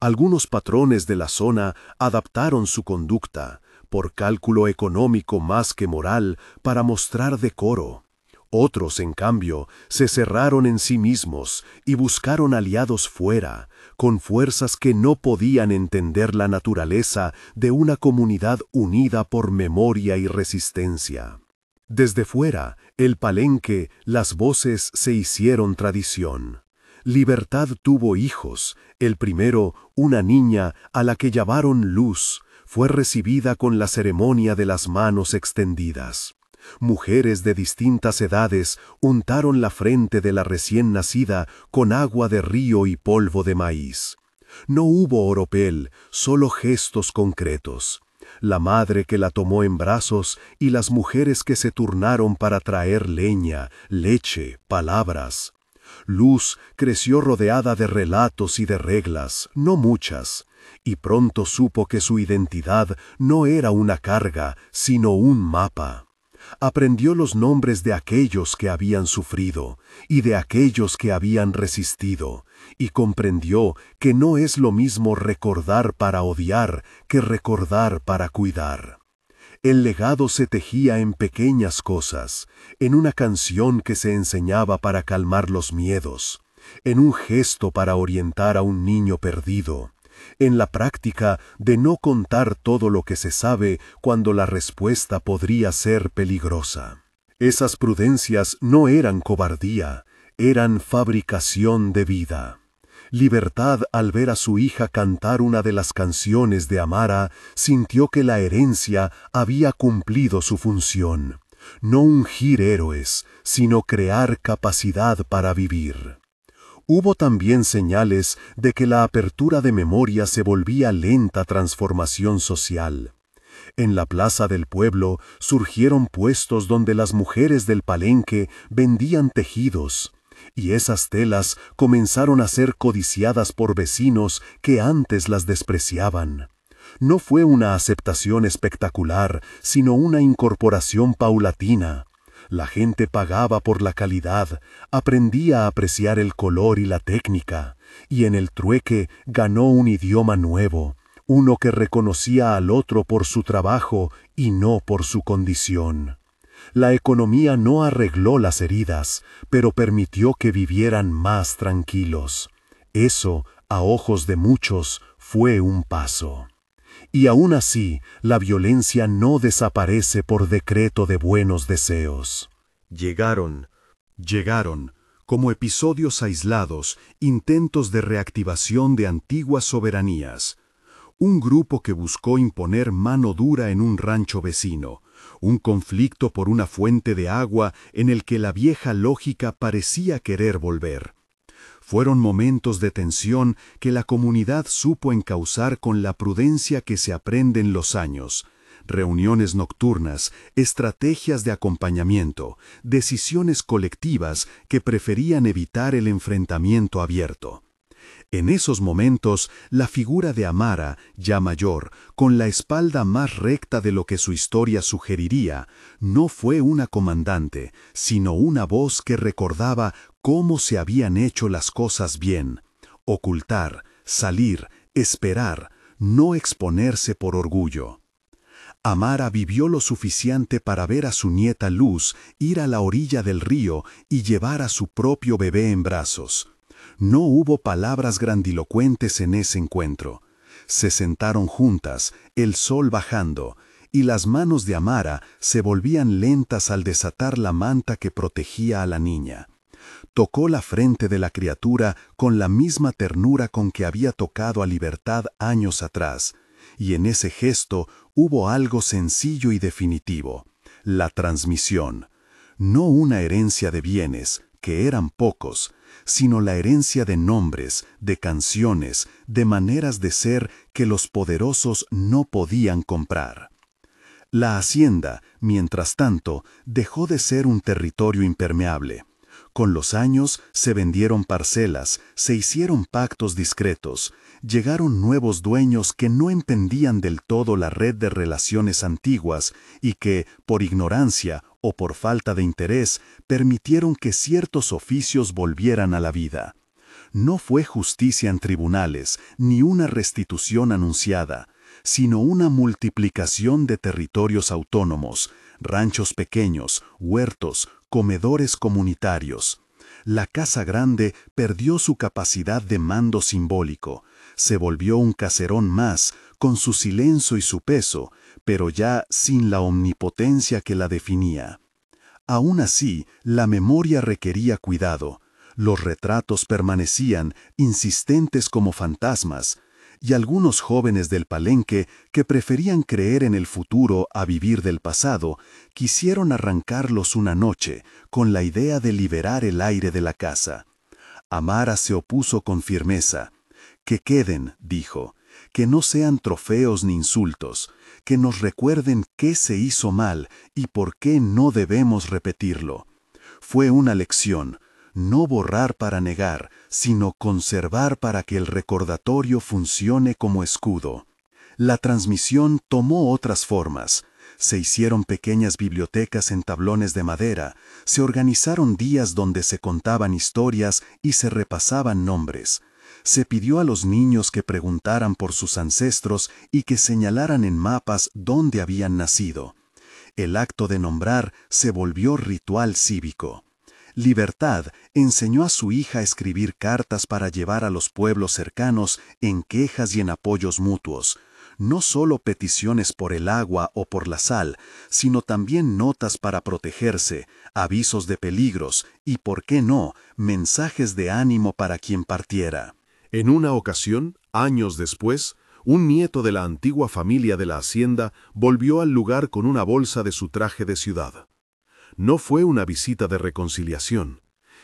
Algunos patrones de la zona adaptaron su conducta, por cálculo económico más que moral, para mostrar decoro. Otros, en cambio, se cerraron en sí mismos y buscaron aliados fuera, con fuerzas que no podían entender la naturaleza de una comunidad unida por memoria y resistencia. Desde fuera, el Palenque, las voces se hicieron tradición. Libertad tuvo hijos, el primero, una niña a la que llamaron Luz, fue recibida con la ceremonia de las manos extendidas. Mujeres de distintas edades untaron la frente de la recién nacida con agua de río y polvo de maíz. No hubo oropel, solo gestos concretos. La madre que la tomó en brazos y las mujeres que se turnaron para traer leña, leche, palabras. Luz creció rodeada de relatos y de reglas, no muchas, y pronto supo que su identidad no era una carga, sino un mapa. Aprendió los nombres de aquellos que habían sufrido y de aquellos que habían resistido, y comprendió que no es lo mismo recordar para odiar que recordar para cuidar. El legado se tejía en pequeñas cosas, en una canción que se enseñaba para calmar los miedos, en un gesto para orientar a un niño perdido, en la práctica de no contar todo lo que se sabe cuando la respuesta podría ser peligrosa. Esas prudencias no eran cobardía, eran fabricación de vida. Libertad, al ver a su hija cantar una de las canciones de Amara, sintió que la herencia había cumplido su función. No ungir héroes, sino crear capacidad para vivir. Hubo también señales de que la apertura de memoria se volvía lenta transformación social. En la plaza del pueblo surgieron puestos donde las mujeres del Palenque vendían tejidos, y esas telas comenzaron a ser codiciadas por vecinos que antes las despreciaban. No fue una aceptación espectacular, sino una incorporación paulatina. La gente pagaba por la calidad, aprendía a apreciar el color y la técnica, y en el trueque ganó un idioma nuevo, uno que reconocía al otro por su trabajo y no por su condición. La economía no arregló las heridas, pero permitió que vivieran más tranquilos. Eso, a ojos de muchos, fue un paso. Y aún así, la violencia no desaparece por decreto de buenos deseos. Llegaron, como episodios aislados, intentos de reactivación de antiguas soberanías. Un grupo que buscó imponer mano dura en un rancho vecino, un conflicto por una fuente de agua en el que la vieja lógica parecía querer volver. Fueron momentos de tensión que la comunidad supo encauzar con la prudencia que se aprende en los años. Reuniones nocturnas, estrategias de acompañamiento, decisiones colectivas que preferían evitar el enfrentamiento abierto. En esos momentos, la figura de Amara, ya mayor, con la espalda más recta de lo que su historia sugeriría, no fue una comandante, sino una voz que recordaba cómo se habían hecho las cosas bien. Ocultar, salir, esperar, no exponerse por orgullo. Amara vivió lo suficiente para ver a su nieta Luz ir a la orilla del río y llevar a su propio bebé en brazos. No hubo palabras grandilocuentes en ese encuentro. Se sentaron juntas, el sol bajando, y las manos de Amara se volvían lentas al desatar la manta que protegía a la niña. Tocó la frente de la criatura con la misma ternura con que había tocado a Libertad años atrás, y en ese gesto hubo algo sencillo y definitivo: la transmisión. No una herencia de bienes, que eran pocos, sino la herencia de nombres, de canciones, de maneras de ser que los poderosos no podían comprar. La hacienda, mientras tanto, dejó de ser un territorio impermeable. Con los años se vendieron parcelas, se hicieron pactos discretos, llegaron nuevos dueños que no entendían del todo la red de relaciones antiguas y que, por ignorancia o por falta de interés, permitieron que ciertos oficios volvieran a la vida. No fue justicia en tribunales, ni una restitución anunciada, sino una multiplicación de territorios autónomos, ranchos pequeños, huertos, comedores comunitarios. La Casa Grande perdió su capacidad de mando simbólico, se volvió un caserón más, con su silencio y su peso, pero ya sin la omnipotencia que la definía. Aún así, la memoria requería cuidado. Los retratos permanecían, insistentes como fantasmas, y algunos jóvenes del Palenque, que preferían creer en el futuro a vivir del pasado, quisieron arrancarlos una noche, con la idea de liberar el aire de la casa. Amara se opuso con firmeza. «Que queden», dijo, «que no sean trofeos ni insultos, que nos recuerden qué se hizo mal y por qué no debemos repetirlo». Fue una lección. No borrar para negar, sino conservar para que el recordatorio funcione como escudo. La transmisión tomó otras formas. Se hicieron pequeñas bibliotecas en tablones de madera, se organizaron días donde se contaban historias y se repasaban nombres. Se pidió a los niños que preguntaran por sus ancestros y que señalaran en mapas dónde habían nacido. El acto de nombrar se volvió ritual cívico. Libertad enseñó a su hija a escribir cartas para llevar a los pueblos cercanos en quejas y en apoyos mutuos, no solo peticiones por el agua o por la sal, sino también notas para protegerse, avisos de peligros y, por qué no, mensajes de ánimo para quien partiera. En una ocasión, años después, un nieto de la antigua familia de la hacienda volvió al lugar con una bolsa de su traje de ciudad. No fue una visita de reconciliación.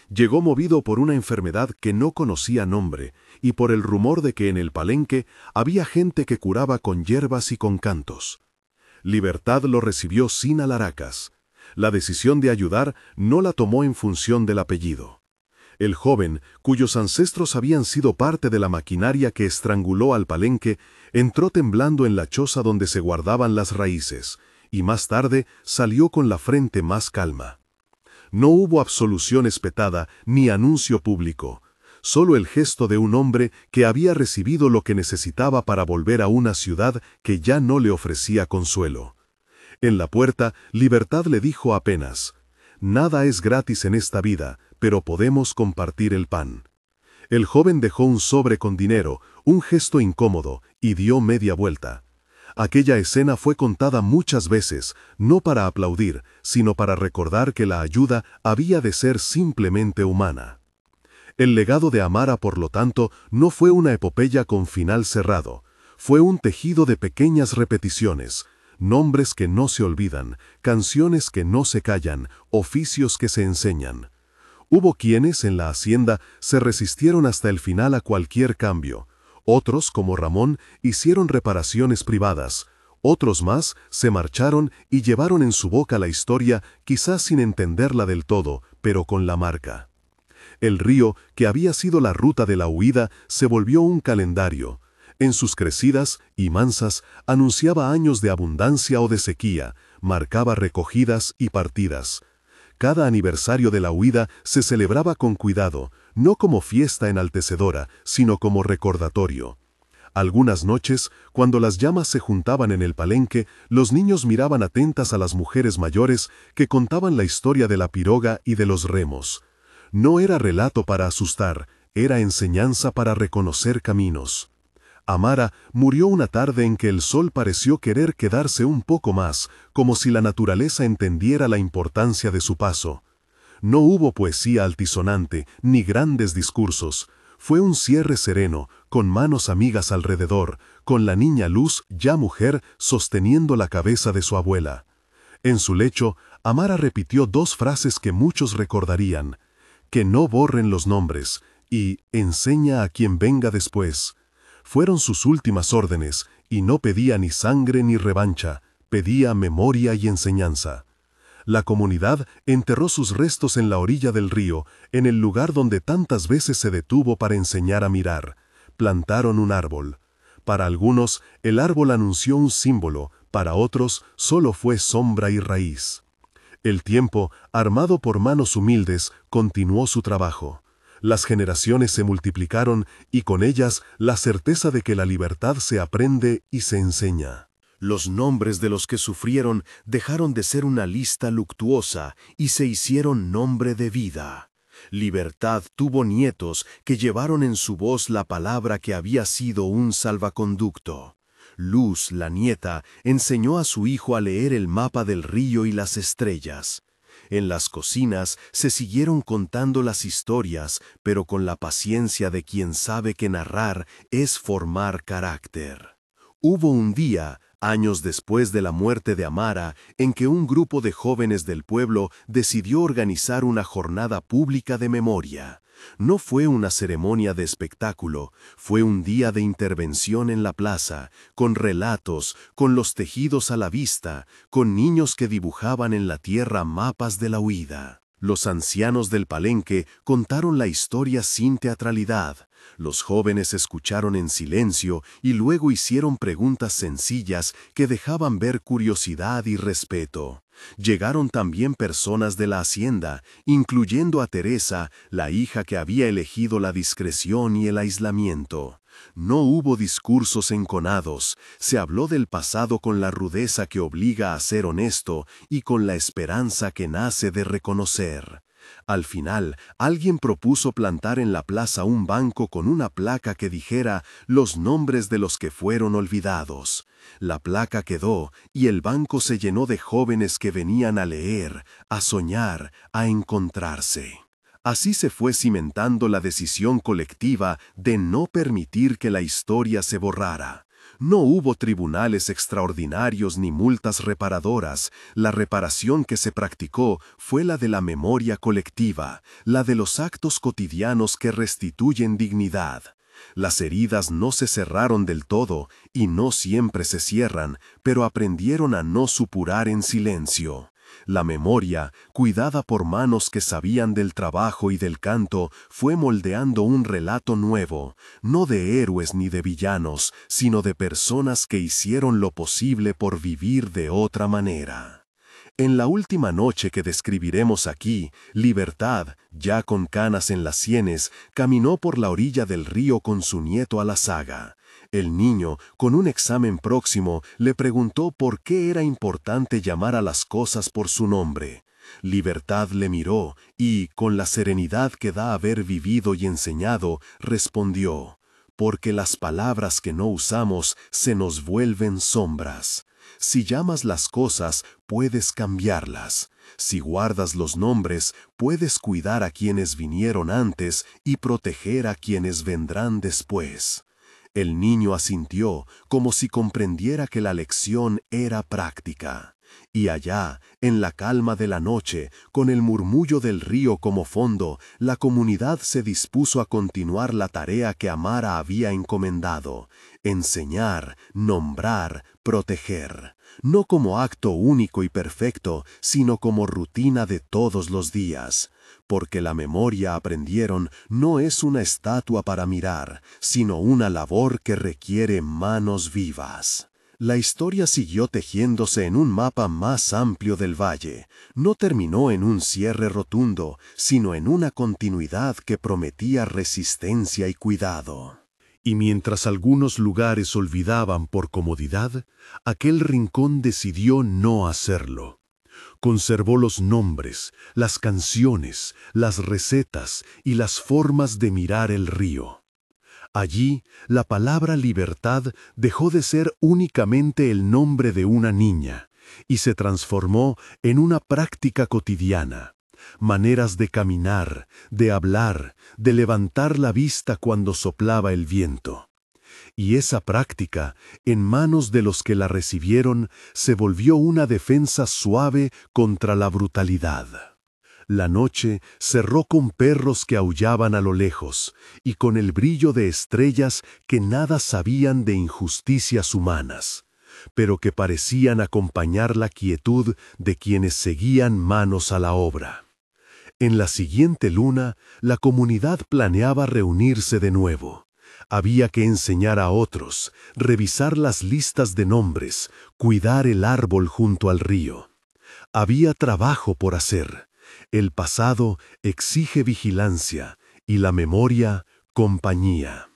Llegó movido por una enfermedad que no conocía nombre y por el rumor de que en el Palenque había gente que curaba con hierbas y con cantos. Libertad lo recibió sin alaracas. La decisión de ayudar no la tomó en función del apellido. El joven, cuyos ancestros habían sido parte de la maquinaria que estranguló al Palenque, entró temblando en la choza donde se guardaban las raíces, y más tarde salió con la frente más calma. No hubo absolución espetada ni anuncio público, solo el gesto de un hombre que había recibido lo que necesitaba para volver a una ciudad que ya no le ofrecía consuelo. En la puerta, Libertad le dijo apenas: «Nada es gratis en esta vida, pero podemos compartir el pan». El joven dejó un sobre con dinero, un gesto incómodo, y dio media vuelta. Aquella escena fue contada muchas veces, no para aplaudir, sino para recordar que la ayuda había de ser simplemente humana. El legado de Amara, por lo tanto, no fue una epopeya con final cerrado, fue un tejido de pequeñas repeticiones, nombres que no se olvidan, canciones que no se callan, oficios que se enseñan. Hubo quienes en la hacienda se resistieron hasta el final a cualquier cambio. Otros, como Ramón, hicieron reparaciones privadas. Otros más se marcharon y llevaron en su boca la historia, quizás sin entenderla del todo, pero con la marca. El río, que había sido la ruta de la huida, se volvió un calendario. En sus crecidas y mansas anunciaba años de abundancia o de sequía, marcaba recogidas y partidas. Cada aniversario de la huida se celebraba con cuidado, no como fiesta enaltecedora, sino como recordatorio. Algunas noches, cuando las llamas se juntaban en el Palenque, los niños miraban atentas a las mujeres mayores que contaban la historia de la piroga y de los remos. No era relato para asustar, era enseñanza para reconocer caminos. Amara murió una tarde en que el sol pareció querer quedarse un poco más, como si la naturaleza entendiera la importancia de su paso. No hubo poesía altisonante, ni grandes discursos. Fue un cierre sereno, con manos amigas alrededor, con la niña Luz, ya mujer, sosteniendo la cabeza de su abuela. En su lecho, Amara repitió dos frases que muchos recordarían: «Que no borren los nombres» y «Enseña a quien venga después». Fueron sus últimas órdenes, y no pedía ni sangre ni revancha, pedía memoria y enseñanza. La comunidad enterró sus restos en la orilla del río, en el lugar donde tantas veces se detuvo para enseñar a mirar. Plantaron un árbol. Para algunos, el árbol anunció un símbolo, para otros, solo fue sombra y raíz. El tiempo, armado por manos humildes, continuó su trabajo. Las generaciones se multiplicaron y con ellas la certeza de que la libertad se aprende y se enseña. Los nombres de los que sufrieron dejaron de ser una lista luctuosa y se hicieron nombre de vida. Libertad tuvo nietos que llevaron en su voz la palabra que había sido un salvaconducto. Luz, la nieta, enseñó a su hijo a leer el mapa del río y las estrellas. En las cocinas se siguieron contando las historias, pero con la paciencia de quien sabe que narrar es formar carácter. Hubo un día, años después de la muerte de Amara, en que un grupo de jóvenes del pueblo decidió organizar una jornada pública de memoria. No fue una ceremonia de espectáculo, fue un día de intervención en la plaza, con relatos, con los tejidos a la vista, con niños que dibujaban en la tierra mapas de la huida. Los ancianos del palenque contaron la historia sin teatralidad. Los jóvenes escucharon en silencio y luego hicieron preguntas sencillas que dejaban ver curiosidad y respeto. Llegaron también personas de la hacienda, incluyendo a Teresa, la hija que había elegido la discreción y el aislamiento. No hubo discursos enconados, se habló del pasado con la rudeza que obliga a ser honesto y con la esperanza que nace de reconocer. Al final, alguien propuso plantar en la plaza un banco con una placa que dijera los nombres de los que fueron olvidados. La placa quedó y el banco se llenó de jóvenes que venían a leer, a soñar, a encontrarse. Así se fue cimentando la decisión colectiva de no permitir que la historia se borrara. No hubo tribunales extraordinarios ni multas reparadoras. La reparación que se practicó fue la de la memoria colectiva, la de los actos cotidianos que restituyen dignidad. Las heridas no se cerraron del todo y no siempre se cierran, pero aprendieron a no supurar en silencio. La memoria, cuidada por manos que sabían del trabajo y del canto, fue moldeando un relato nuevo, no de héroes ni de villanos, sino de personas que hicieron lo posible por vivir de otra manera. En la última noche que describiremos aquí, Libertad, ya con canas en las sienes, caminó por la orilla del río con su nieto a la zaga. El niño, con un examen próximo, le preguntó por qué era importante llamar a las cosas por su nombre. Libertad le miró y, con la serenidad que da haber vivido y enseñado, respondió: «Porque las palabras que no usamos se nos vuelven sombras. Si llamas las cosas, puedes cambiarlas. Si guardas los nombres, puedes cuidar a quienes vinieron antes y proteger a quienes vendrán después». El niño asintió, como si comprendiera que la lección era práctica. Y allá, en la calma de la noche, con el murmullo del río como fondo, la comunidad se dispuso a continuar la tarea que Amara había encomendado: enseñar, nombrar, proteger. No como acto único y perfecto, sino como rutina de todos los días. Porque la memoria, aprendieron, no es una estatua para mirar, sino una labor que requiere manos vivas. La historia siguió tejiéndose en un mapa más amplio del valle. No terminó en un cierre rotundo, sino en una continuidad que prometía resistencia y cuidado. Y mientras algunos lugares olvidaban por comodidad, aquel rincón decidió no hacerlo. Conservó los nombres, las canciones, las recetas y las formas de mirar el río. Allí, la palabra libertad dejó de ser únicamente el nombre de una niña y se transformó en una práctica cotidiana. Maneras de caminar, de hablar, de levantar la vista cuando soplaba el viento. Y esa práctica, en manos de los que la recibieron, se volvió una defensa suave contra la brutalidad. La noche cerró con perros que aullaban a lo lejos y con el brillo de estrellas que nada sabían de injusticias humanas. pero que parecían acompañar la quietud de quienes seguían manos a la obra. En la siguiente luna, la comunidad planeaba reunirse de nuevo. Había que enseñar a otros, revisar las listas de nombres, cuidar el árbol junto al río. Había trabajo por hacer. El pasado exige vigilancia y la memoria, compañía.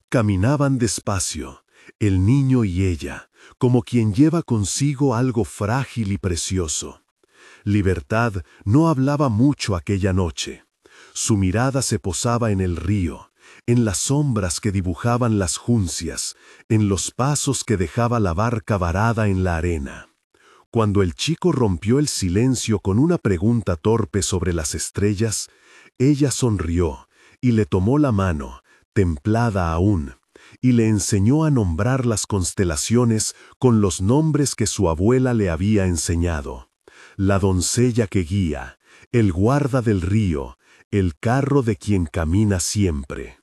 Caminaban despacio, el niño y ella, como quien lleva consigo algo frágil y precioso. Libertad no hablaba mucho aquella noche. Su mirada se posaba en el río, en las sombras que dibujaban las juncias, en los pasos que dejaba la barca varada en la arena. Cuando el chico rompió el silencio con una pregunta torpe sobre las estrellas, ella sonrió y le tomó la mano, templada aún, y le enseñó a nombrar las constelaciones con los nombres que su abuela le había enseñado. La doncella que guía, el guarda del río, el carro de quien camina siempre.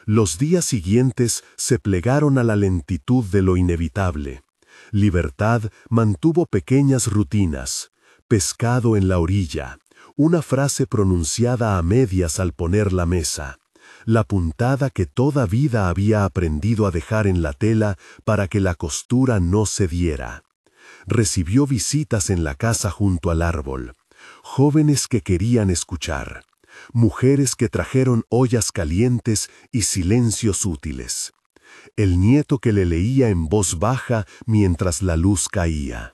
Los días siguientes se plegaron a la lentitud de lo inevitable. Libertad mantuvo pequeñas rutinas: pescado en la orilla, una frase pronunciada a medias al poner la mesa, la puntada que toda vida había aprendido a dejar en la tela para que la costura no cediera. Recibió visitas en la casa junto al árbol, jóvenes que querían escuchar, mujeres que trajeron ollas calientes y silencios útiles. El nieto que le leía en voz baja mientras la luz caía.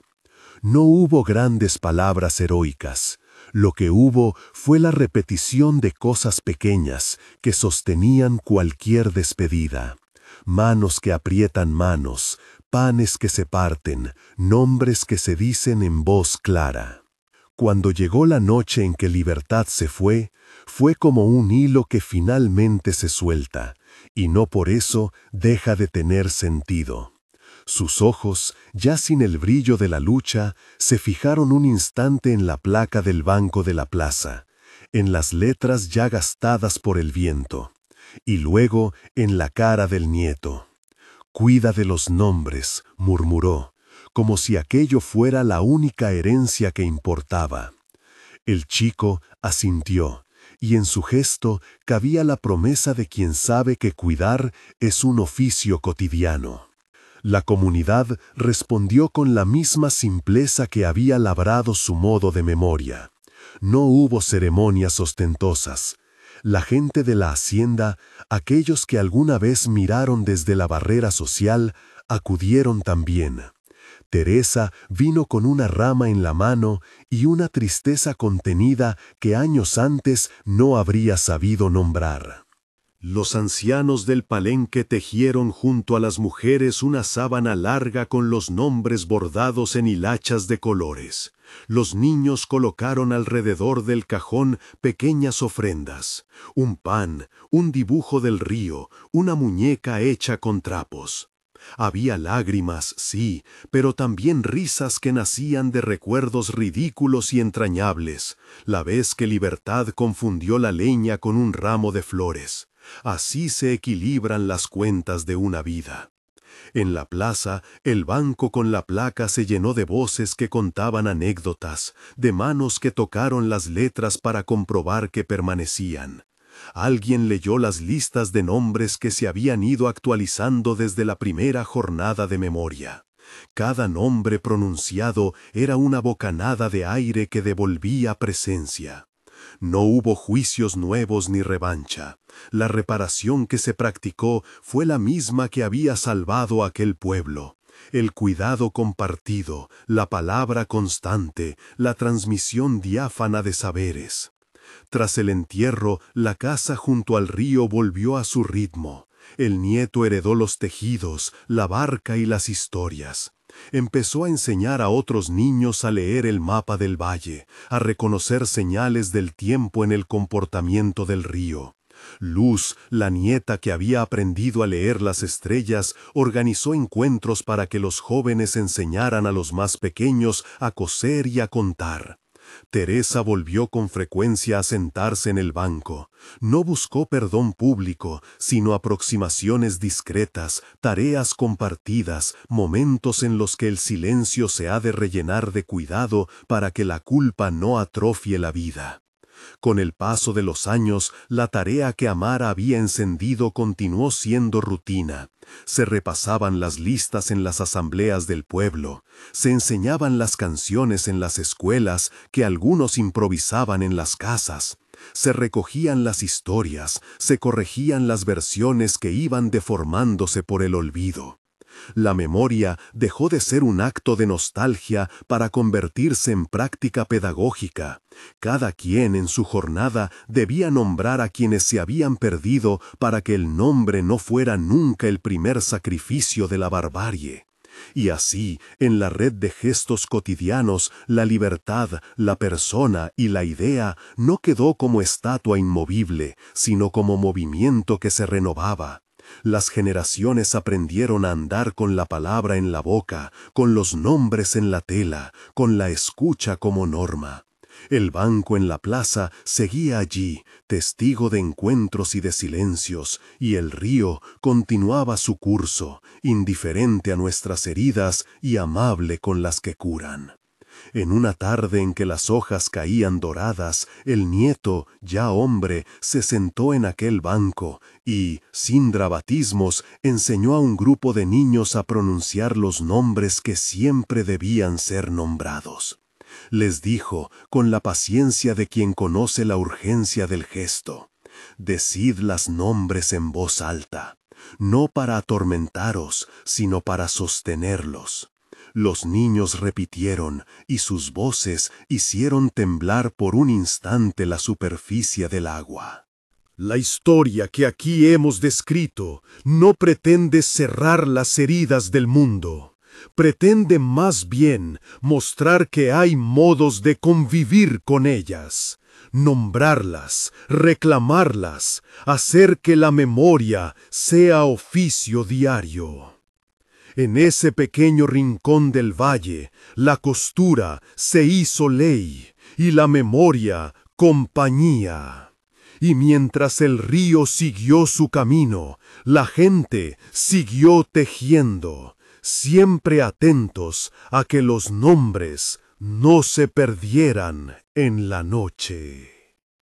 No hubo grandes palabras heroicas. Lo que hubo fue la repetición de cosas pequeñas que sostenían cualquier despedida. Manos que aprietan manos, panes que se parten, nombres que se dicen en voz clara. Cuando llegó la noche en que Libertad se fue, fue como un hilo que finalmente se suelta, y no por eso deja de tener sentido. Sus ojos, ya sin el brillo de la lucha, se fijaron un instante en la placa del banco de la plaza, en las letras ya gastadas por el viento, y luego en la cara del nieto. «Cuida de los nombres», murmuró, como si aquello fuera la única herencia que importaba. El chico asintió, y en su gesto cabía la promesa de quien sabe que cuidar es un oficio cotidiano. La comunidad respondió con la misma simpleza que había labrado su modo de memoria. No hubo ceremonias ostentosas. La gente de la hacienda, aquellos que alguna vez miraron desde la barrera social, acudieron también. Teresa vino con una rama en la mano y una tristeza contenida que años antes no habría sabido nombrar. Los ancianos del palenque tejieron junto a las mujeres una sábana larga con los nombres bordados en hilachas de colores. Los niños colocaron alrededor del cajón pequeñas ofrendas: un pan, un dibujo del río, una muñeca hecha con trapos. Había lágrimas, sí, pero también risas que nacían de recuerdos ridículos y entrañables, la vez que Libertad confundió la leña con un ramo de flores. Así se equilibran las cuentas de una vida. En la plaza, el banco con la placa se llenó de voces que contaban anécdotas, de manos que tocaron las letras para comprobar que permanecían. Alguien leyó las listas de nombres que se habían ido actualizando desde la primera jornada de memoria. Cada nombre pronunciado era una bocanada de aire que devolvía presencia. No hubo juicios nuevos ni revancha. La reparación que se practicó fue la misma que había salvado a aquel pueblo. El cuidado compartido, la palabra constante, la transmisión diáfana de saberes. Tras el entierro, la casa junto al río volvió a su ritmo. El nieto heredó los tejidos, la barca y las historias. Empezó a enseñar a otros niños a leer el mapa del valle, a reconocer señales del tiempo en el comportamiento del río. Luz, la nieta que había aprendido a leer las estrellas, organizó encuentros para que los jóvenes enseñaran a los más pequeños a coser y a contar. Teresa volvió con frecuencia a sentarse en el banco. No buscó perdón público, sino aproximaciones discretas, tareas compartidas, momentos en los que el silencio se ha de rellenar de cuidado para que la culpa no atrofie la vida. Con el paso de los años, la tarea que Amara había encendido continuó siendo rutina. Se repasaban las listas en las asambleas del pueblo, se enseñaban las canciones en las escuelas que algunos improvisaban en las casas, se recogían las historias, se corregían las versiones que iban deformándose por el olvido. La memoria dejó de ser un acto de nostalgia para convertirse en práctica pedagógica. Cada quien en su jornada debía nombrar a quienes se habían perdido para que el nombre no fuera nunca el primer sacrificio de la barbarie. Y así, en la red de gestos cotidianos, la libertad, la persona y la idea no quedó como estatua inmovible, sino como movimiento que se renovaba. Las generaciones aprendieron a andar con la palabra en la boca, con los nombres en la tela, con la escucha como norma. El banco en la plaza seguía allí, testigo de encuentros y de silencios, y el río continuaba su curso, indiferente a nuestras heridas y amable con las que curan. En una tarde en que las hojas caían doradas, el nieto, ya hombre, se sentó en aquel banco y, sin dramatismos, enseñó a un grupo de niños a pronunciar los nombres que siempre debían ser nombrados. Les dijo, con la paciencia de quien conoce la urgencia del gesto: «Decid las nombres en voz alta, no para atormentaros, sino para sostenerlos». Los niños repitieron, y sus voces hicieron temblar por un instante la superficie del agua. La historia que aquí hemos descrito no pretende cerrar las heridas del mundo. Pretende más bien mostrar que hay modos de convivir con ellas, nombrarlas, reclamarlas, hacer que la memoria sea oficio diario. En ese pequeño rincón del valle, la costura se hizo ley y la memoria compañía. Y mientras el río siguió su camino, la gente siguió tejiendo, siempre atentos a que los nombres no se perdieran en la noche.